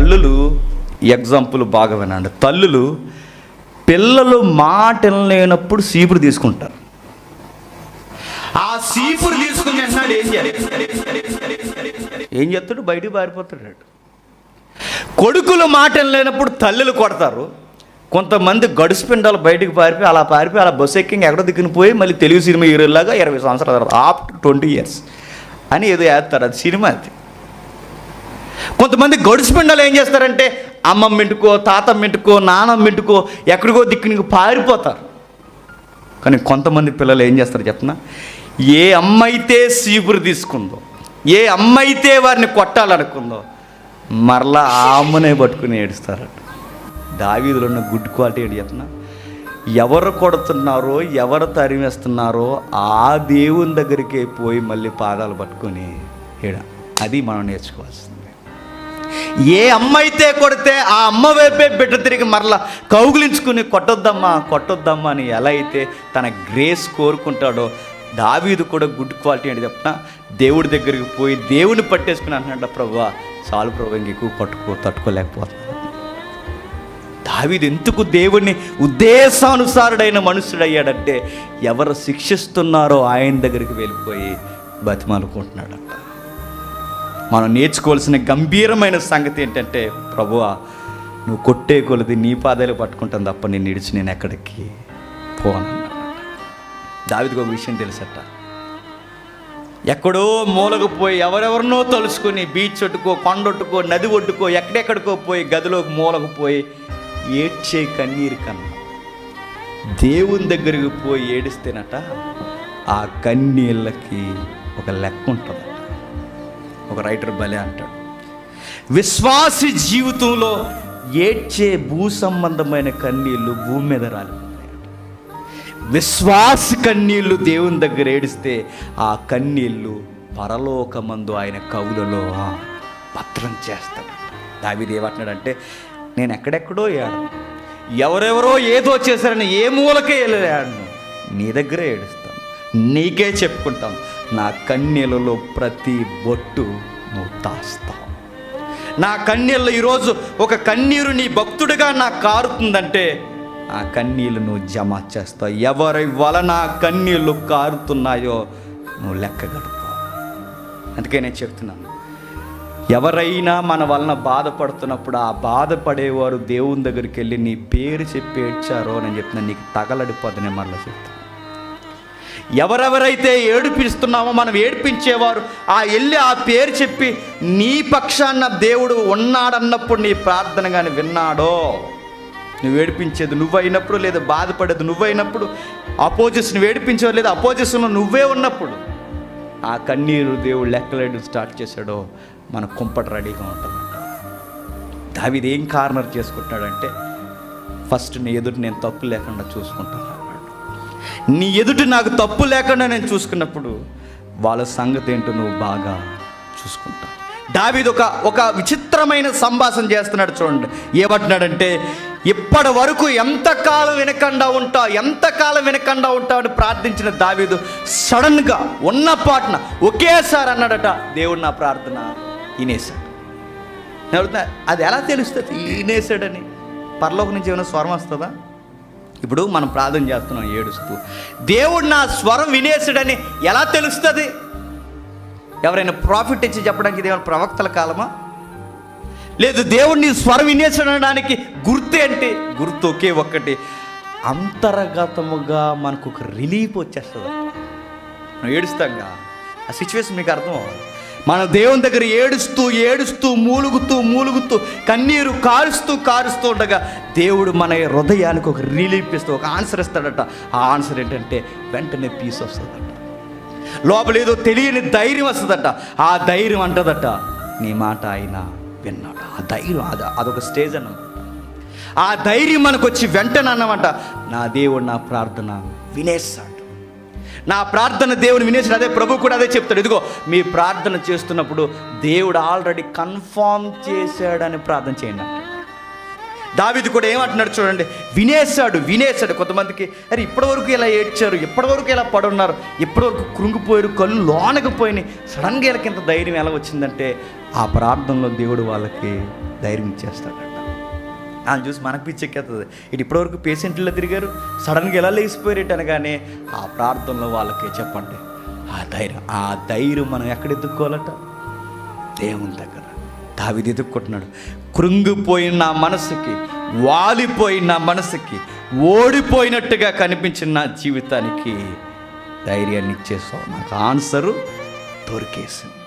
తల్లులు ఎగ్జాంపుల్ బాగా వినండి. తల్లులు పిల్లలు మాట లేనప్పుడు సీపురు తీసుకుంటారు. ఆ సీపురు తీసుకుని వెంటనే ఏం చేస్తాడు? బయటికి పారిపోతాడు. కొడుకులు మాట లేనప్పుడు తల్లులు కొడతారు. కొంతమంది గడుసు పిండాలు బయటికి పారిపోయి అలా బస్సు ఎక్కి ఎక్కడో దిక్కుని పోయి మళ్ళీ తెలుగు సినిమా హీరోలాగా 20 సంవత్సరాల తర్వాత ఆఫ్టర్ 20 years అని ఏదో వేస్తారు. అది సినిమా. అది కొంతమంది గడుసు పిండాలు ఏం చేస్తారంటే అమ్మమ్మ ఇంటికో తాతమ్మ ఇంటికో నానమ్మ ఇంటికో ఎక్కడికో దిక్కునికి పారిపోతారు. కానీ కొంతమంది పిల్లలు ఏం చేస్తారు చెప్పనా? ఏ అమ్మ అయితే సీపురు తీసుకుందో, ఏ అమ్మ అయితే వారిని కొట్టాలనుకుందో మరలా ఆ అమ్మనే పట్టుకుని ఏడుస్తారట. దావీదులో ఉన్న గుడ్ క్వాలిటీ ఏంటి చెప్పనా? ఎవరు కొడుతున్నారో ఎవరు తరిమేస్తున్నారో ఆ దేవుని దగ్గరికే పోయి మళ్ళీ పాదాలు పట్టుకొని అది మనం నేర్చుకోవాల్సింది. ఏ అమ్మ అయితే కొడితే ఆ అమ్మ వైపే బిడ్డ తిరిగి మరలా కౌగులించుకుని కొట్టొద్దమ్మా అని ఎలా అయితే తన గ్రేస్ కోరుకుంటాడో దావీదు కూడా గుడ్ క్వాలిటీ ఏంటి చెప్పిన దేవుడి దగ్గరికి పోయి దేవుని పట్టేసుకుని అంటున్నాడు, ప్రభువా చాలు ప్రభు, ఇంక ఎక్కువ తట్టుకోలేకపోతున్నాను. దావీదు ఎందుకు దేవుడిని ఉద్దేశానుసారుడైన మనుషుడయ్యాడంటే ఎవరు శిక్షిస్తున్నారో ఆయన దగ్గరికి వెళ్ళిపోయి బతిమాలుకుంటున్నాడంట. మనం నేర్చుకోవాల్సిన గంభీరమైన సంగతి ఏంటంటే, ప్రభువా నువ్వు కొట్టే కొలది నీ పాదాలు పట్టుకుంటాను తప్ప నేను నిడిచి నేను ఎక్కడికి పోను. దావీదుకు ఒక విషయం తెలుసట. ఎక్కడో మూలకు పోయి ఎవరెవరినో తలుసుకొని బీచ్ ఒట్టుకో, కొండొట్టుకో, నది ఒడ్డుకో, ఎక్కడెక్కడికో పోయి గదిలోకి మూలకు పోయి ఏడ్చే కన్నీరు కన్నా దేవుని దగ్గరికి పోయి ఏడిస్తేనట ఆ కన్నీళ్ళకి ఒక లెక్క ఉంటుందట. ఒక రైటర్ భలే అంటాడు, విశ్వాసి జీవితంలో ఏడ్చే భూ సంబంధమైన కన్నీళ్ళు భూమి మీద రాలిపోతాయి. విశ్వాస కన్నీళ్ళు దేవుని దగ్గర ఏడిస్తే ఆ కన్నీళ్ళు పరలోకమందు ఆయన కవులలో భద్రం చేస్తాడు. దావీదు ఏమంటున్నాడంటే, నేను ఎక్కడెక్కడో ఏడను, ఎవరెవరో ఏదో చేశారని ఏ మూలకే వెళ్ళాను, నీ దగ్గరే ఏడుస్తాను, నీకే చెప్పుకుంటాను, నా కన్నీళ్ళలో ప్రతి బొట్టు నువ్వు దాస్తావు. నా కన్నీళ్ళు ఈరోజు ఒక కన్నీరు నీ భక్తుడిగా నాకు కారుతుందంటే ఆ కన్నీళ్ళు నువ్వు జమ చేస్తావు. ఎవరి వలన కన్నీళ్ళు కారుతున్నాయో నువ్వు లెక్క గడుపుతావు. అందుకే నేను చెప్తున్నాను, ఎవరైనా మన వలన బాధపడుతున్నప్పుడు ఆ బాధపడేవారు దేవుని దగ్గరికి వెళ్ళి నీ పేరు చెప్పి ఏడ్చారో నేను చెప్తున్నాను, నీకు తగలడిపోద్దని మరలా చెప్తాను. ఎవరెవరైతే ఏడిపిస్తున్నామో మనం ఏడిపించేవారు వెళ్ళి ఆ పేరు చెప్పి నీ పక్షాన దేవుడు ఉన్నాడన్నప్పుడు నీ ప్రార్థన కానీ విన్నాడో, నువ్వు ఏడిపించేది నువ్వైనప్పుడు లేదా బాధపడేది నువ్వైనప్పుడు, అపోజిషన్ ఏడిపించేవారు లేదా అపోజిషన్లో నువ్వే ఉన్నప్పుడు ఆ కన్నీరు దేవుడు లెక్కలేడు స్టార్ట్ చేశాడో మన కుంపట రెడీగా ఉంటుందంట. దావీదు ఏం కార్నర్ చేసుకుంటున్నాడంటే, ఫస్ట్ నీ ఎదుటి నేను తప్పు లేకుండా చూసుకుంటాను. నీ ఎదుటి నాకు తప్పు లేకుండా నేను చూసుకున్నప్పుడు వాళ్ళ సంగతి ఏంటో నువ్వు బాగా చూసుకుంటావు. దావీదు ఒక విచిత్రమైన సంభాషణ చేస్తున్నాడు చూడండి. ఏమంటున్నాడంటే, ఇప్పటి వరకు ఎంతకాలం వినకుండా ఉంటావు అని ప్రార్థించిన దావీదు సడన్గా ఉన్న పాటన ఒకేసారి అన్నాడట, దేవుడు నా ప్రార్థన వినేశాడు. అది ఎలా తెలుస్తుంది వినేశాడని? పరలోకం నుంచి ఏమైనా స్వరం వస్తుందా? ఇప్పుడు మనం ప్రార్థన చేస్తున్నాం ఏడుస్తూ, దేవుడు నా స్వరం వినేశాడని ఎలా తెలుస్తుంది? ఎవరైనా ప్రాఫిట్ ఇచ్చి చెప్పడానికి ఇదేమైనా ప్రవక్తల కాలమా? లేదు, దేవుడిని స్వరం వినేసడానికి గుర్తు ఏంటి? గుర్తు ఒకే ఒక్కటి, అంతర్గతముగా మనకు ఒక రిలీఫ్ వచ్చేస్తుంది. మనం ఏడుస్తాంగా, ఆ సిచ్యువేషన్ మీకు అర్థం అవ్వాలి. మన దేవుని దగ్గర ఏడుస్తూ మూలుగుతూ కన్నీరు కారుస్తూ ఉండగా దేవుడు మన హృదయానికి ఒక రిలీఫ్ ఇస్తూ ఒక ఆన్సర్ ఇస్తాడట. ఆ ఆన్సర్ ఏంటంటే వెంటనే పీస్ వస్తుందట, లోపల ఏదో తెలియని ధైర్యం వస్తుందట. ఆ ధైర్యం అంటదట, నీ మాట ఆయన విన్నాడు. ఆ ధైర్యం అదొక స్టేజ్ అన్నమాట. ఆ ధైర్యం మనకు వచ్చి వెంటనే అన్నమాట, నా దేవుడు నా ప్రార్థన వినేస్తాడు, నా ప్రార్థన దేవుని వినేసాడు. అదే ప్రభు కూడా అదే చెప్తాడు, ఇదిగో మీ ప్రార్థన చేస్తున్నప్పుడు దేవుడు ఆల్రెడీ కన్ఫామ్ చేశాడని ప్రార్థన చేయండి. దావీదు కూడా ఏమంటున్నాడు చూడండి, వినేశాడు. కొంతమందికి అరే ఇప్పటివరకు ఇలా ఏడ్చారు, ఇప్పటివరకు ఇలా పడున్నారు, ఇప్పటివరకు కృంగిపోయారు, కళ్ళు లోనకపోయినాయి, సడన్గా వీళ్ళకి ఇంత ధైర్యం ఎలా వచ్చిందంటే ఆ ప్రార్థనలో దేవుడు వాళ్ళకి ధైర్యం ఇచ్చేస్తాడట. ఆయన చూసి మనకు పిచ్చెక్కేస్తుంది. ఇటు ఇప్పటివరకు పేషెంట్లో తిరిగారు, సడన్గా ఎలా లేచిపోయారు అనగానే ఆ ప్రార్థనలో వాళ్ళకి చెప్పండి ఆ ధైర్యం మనం ఎక్కడ ఎత్తుక్కోవాలట? దేవుని దగ్గర. దావీదు ఎత్తుక్కుంటున్నాడు. కృంగిపోయిన నా మనసుకి, వాలిపోయిన నా మనసుకి, ఓడిపోయినట్టుగా కనిపించిన నా జీవితానికి ధైర్యాన్ని ఇచ్చేస్తావు. నాకు ఆన్సరు దొరికేసింది.